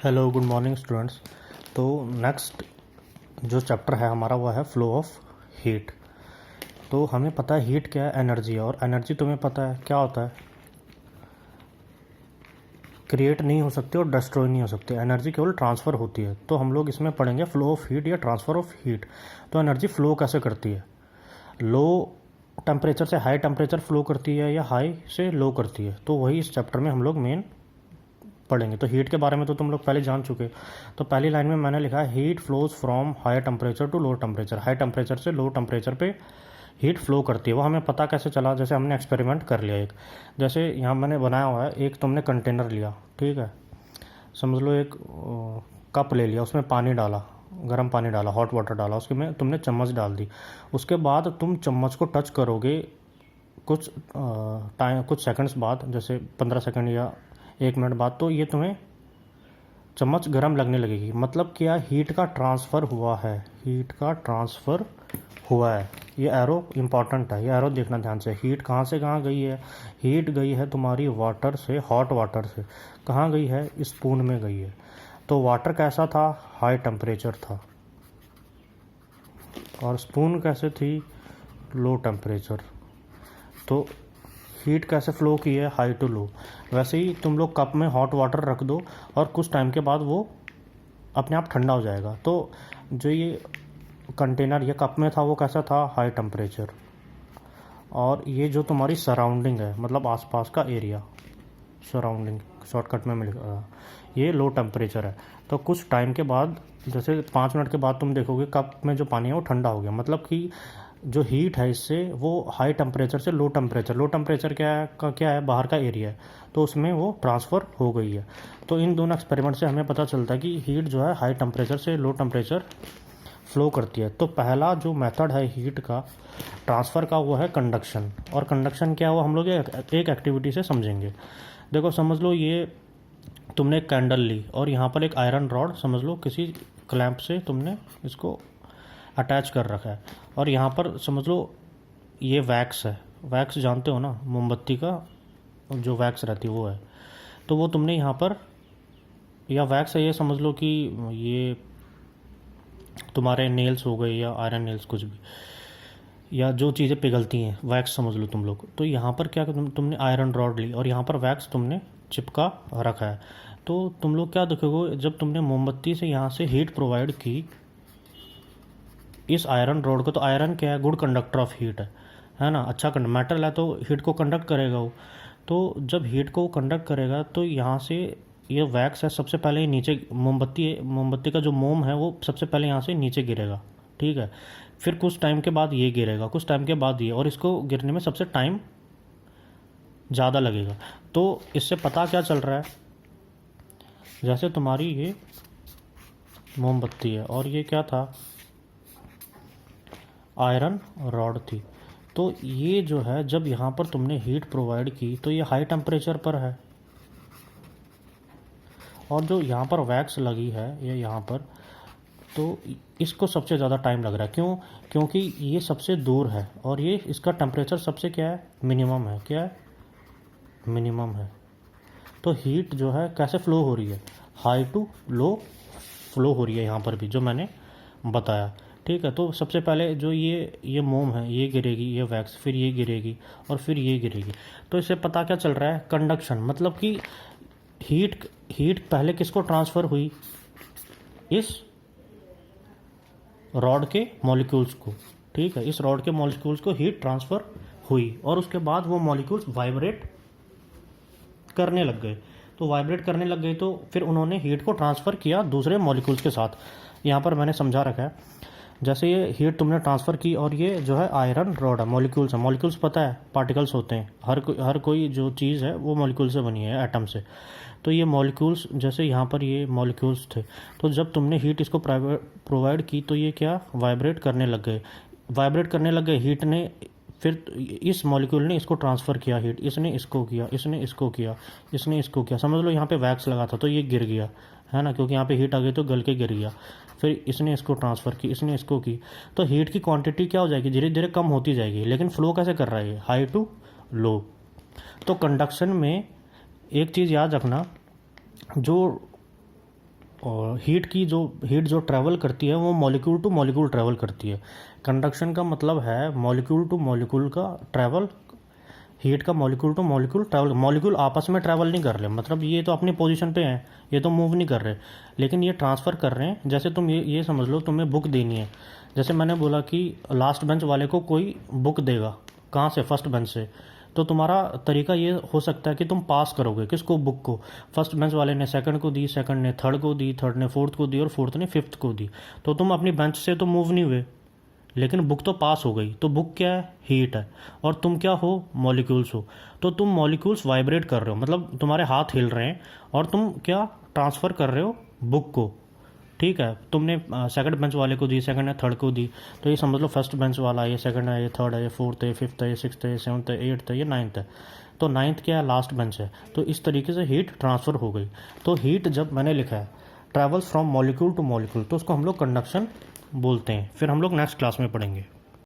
Hello good morning students. तो next जो chapter है हमारा वो है फ्लो ऑफ हीट। तो हमें पता है हीट क्या है, एनर्जी है। और एनर्जी तुम्हें पता है क्या होता है, क्रिएट नहीं हो सकती और डिस्ट्रॉय नहीं हो सकती। एनर्जी केवल ट्रांसफ़र होती है। तो हम लोग इसमें पढ़ेंगे फ्लो ऑफ हीट या ट्रांसफ़र ऑफ हीट। तो एनर्जी फ्लो कैसे करती है, लो टेम्परेचर से हाई टेम्परेचर फ्लो करती है या हाई से लो करती है। तो वही इस चैप्टर में हम लोग मेन पढ़ेंगे। तो हीट के बारे में तो तुम लोग पहले जान चुके। तो पहली लाइन में मैंने लिखा है heat flows from high temperature to low temperature. High temperature से लो टेम्परेचर पे हीट फ्लो करती है। वो हमें पता कैसे चला, जैसे हमने एक्सपेरिमेंट कर लिया एक। जैसे यहाँ मैंने बनाया हुआ है, एक तुमने कंटेनर लिया, ठीक है, समझ लो एक कप ले लिया, उसमें पानी डाला, गर्म पानी डाला, हॉट वाटर डाला, उसके में तुमने चम्मच डाल दी। उसके बाद तुम चम्मच को टच करोगे कुछ टाइम, कुछ सेकंड्स बाद, जैसे 15 सेकंड या 1 मिनट बाद, तो ये तुम्हें चम्मच गर्म लगने लगेगी। मतलब क्या, हीट का ट्रांसफ़र हुआ है, हीट का ट्रांसफ़र हुआ है। ये एरो इंपॉर्टेंट है, ये एरो देखना ध्यान से। हीट कहाँ से कहाँ गई है, हीट गई है तुम्हारी वाटर से, हॉट वाटर से कहाँ गई है, स्पून में गई है। तो वाटर कैसा था, हाई टेम्परेचर था, और स्पून कैसे थी, लो टेम्परेचर। तो हीट कैसे फ़्लो की है, हाई टू लो। वैसे ही तुम लोग कप में हॉट वाटर रख दो और कुछ टाइम के बाद वो अपने आप ठंडा हो जाएगा। तो जो ये कंटेनर ये कप में था वो कैसा था, हाई टेम्परेचर। और ये जो तुम्हारी सराउंडिंग है, मतलब आसपास का एरिया, सराउंडिंग शॉर्टकट में मिल ये लो टेम्परेचर है। तो कुछ टाइम के बाद, जैसे 5 मिनट के बाद तुम देखोगे कप में जो पानी है वो ठंडा हो गया। मतलब कि जो हीट है इससे वो हाई टेम्परेचर से लो टेम्परेचर, लो टेम्परेचर क्या है, बाहर का एरिया है, तो उसमें वो ट्रांसफ़र हो गई है। तो इन दोनों एक्सपेरिमेंट से हमें पता चलता है कि हीट जो है हाई टेम्परेचर से लो टेम्परेचर फ्लो करती है। तो पहला जो मेथड है हीट का ट्रांसफ़र का वो है कंडक्शन। और कंडक्शन क्या हुआ हम लोग एक एक्टिविटी से समझेंगे। देखो समझ लो, ये तुमने एक कैंडल ली और यहाँ पर एक आयरन रॉड, समझ लो किसी क्लैंप से तुमने इसको अटैच कर रखा है। और यहाँ पर समझ लो ये वैक्स है, वैक्स जानते हो ना, मोमबत्ती का जो वैक्स रहती है वो है। तो वो तुमने यहाँ पर, या वैक्स है ये समझ लो कि ये तुम्हारे नेल्स हो गए या आयरन नेल्स, कुछ भी, या जो चीज़ें पिघलती हैं वैक्स समझ लो तुम लोग। तो यहाँ पर क्या, तुमने आयरन रॉड ली और यहाँ पर वैक्स तुमने चिपका रखा है। तो तुम लोग क्या देखोगे, जब तुमने मोमबत्ती से यहाँ से हीट प्रोवाइड की इस आयरन रॉड को, तो आयरन क्या है, गुड कंडक्टर ऑफ हीट है ना, अच्छा मेटल है, तो हीट को कंडक्ट करेगा वो। तो जब हीट को कंडक्ट करेगा तो यहाँ से ये वैक्स है, सबसे पहले ही नीचे, मोमबत्ती का जो मोम है वो सबसे पहले यहाँ से नीचे गिरेगा, ठीक है। फिर कुछ टाइम के बाद ये गिरेगा, कुछ टाइम के बाद ये, और इसको गिरने में सबसे टाइम ज़्यादा लगेगा। तो इससे पता क्या चल रहा है, जैसे तुम्हारी ये मोमबत्ती है और ये क्या था, आयरन रॉड थी। तो ये जो है, जब यहाँ पर तुमने हीट प्रोवाइड की तो ये हाई टेम्परेचर पर है, और जो यहाँ पर वैक्स लगी है ये यहाँ पर, तो इसको सबसे ज़्यादा टाइम लग रहा है। क्यों, क्योंकि ये सबसे दूर है और ये इसका टेम्परेचर सबसे क्या है, मिनिमम है। क्या है, मिनिमम है। तो हीट जो है कैसे फ़्लो हो रही है, हाई टू लो फ्लो हो रही है यहाँ पर भी, जो मैंने बताया, ठीक है। तो सबसे पहले जो ये मोम है ये गिरेगी, ये वैक्स, फिर ये गिरेगी और फिर ये गिरेगी। तो इससे पता क्या चल रहा है, कंडक्शन। मतलब कि हीट पहले किसको ट्रांसफ़र हुई, इस रॉड के मॉलिक्यूल्स को, ठीक है, इस रॉड के मॉलिक्यूल्स को हीट ट्रांसफ़र हुई और उसके बाद वो मॉलिक्यूल्स वाइब्रेट करने लग गए। तो वाइब्रेट करने लग गए तो फिर उन्होंने हीट को ट्रांसफ़र किया दूसरे मॉलिक्यूल्स के साथ। यहाँ पर मैंने समझा रखा है, जैसे ये हीट तुमने ट्रांसफ़र की और ये जो है आयरन रॉड है, मॉलिक्यूल्स है। मॉलिक्यूल्स पता है पार्टिकल्स होते हैं, हर कोई जो चीज़ है वो मॉलिक्यूल से बनी है, एटम से। तो ये मॉलिक्यूल्स, जैसे यहाँ पर ये मॉलिक्यूल्स थे, तो जब तुमने हीट इसको प्रोवाइड की तो ये क्या, वाइब्रेट करने लग गए, वाइब्रेट करने लग गए। हीट ने फिर इस मॉलिक्यूल ने इसको ट्रांसफ़र किया हीट, इसने इसको किया, इसने इसको किया, इसने इसको किया। समझ लो यहाँ पे वैक्स लगा था तो ये गिर गया, है ना, क्योंकि यहाँ पे हीट आ गई तो गल के गिर गया। फिर इसने इसको ट्रांसफ़र की, इसने इसको की। तो हीट की क्वांटिटी क्या हो जाएगी, धीरे धीरे कम होती जाएगी। लेकिन फ़्लो कैसे कर रहा है, हाई टू लो। तो कंडक्शन में एक चीज़ याद रखना, जो और हीट जो ट्रैवल करती है वो मॉलिक्यूल टू मॉलिक्यूल ट्रैवल करती है। कंडक्शन का मतलब है मॉलिक्यूल टू मॉलिक्यूल का ट्रैवल, हीट का molecule two molecule travel. Molecule आपस में ट्रैवल नहीं कर रहे, मतलब ये तो अपनी पोजीशन पे हैं, ये तो मूव नहीं कर रहे, लेकिन ये ट्रांसफ़र कर रहे हैं। जैसे तुम ये समझ लो, तुम्हें बुक देनी है। जैसे मैंने बोला कि लास्ट बेंच वाले को कोई बुक देगा, कहाँ से? फर्स्ट बेंच से। तो तुम्हारा तरीका ये हो सकता है कि तुम पास करोगे किसको? बुक को। फर्स्ट बेंच वाले ने सेकंड को दी, सेकंड ने थर्ड को दी, थर्ड ने फोर्थ को दी और फोर्थ ने फिफ्थ को दी। तो तुम अपनी बेंच से तो मूव नहीं हुए, लेकिन बुक तो पास हो गई। तो बुक क्या है? हीट है। और तुम क्या हो? मॉलिक्यूल्स हो। तो तुम मॉलिक्यूल्स वाइब्रेट कर रहे हो, मतलब तुम्हारे हाथ हिल रहे हैं और तुम क्या ट्रांसफ़र कर रहे हो? बुक को। ठीक है, तुमने सेकंड बेंच वाले को दी, सेकंड ने थर्ड को दी। तो ये समझ लो फर्स्ट बेंच वाला, ये सेकंड है, ये थर्ड है, ये फोर्थ है, ये फिफ्थ है, ये सिक्स्थ है, ये सेवन्थ है, एट्थ है, ये नाइन्थ है। तो नाइन्थ क्या है? लास्ट बेंच है। तो इस तरीके से हीट ट्रांसफ़र हो गई। तो हीट जब मैंने लिखा है travels from molecule two molecule, तो उसको हम लोग कंडक्शन बोलते हैं। फिर हम लोग नेक्स्ट क्लास में पढ़ेंगे।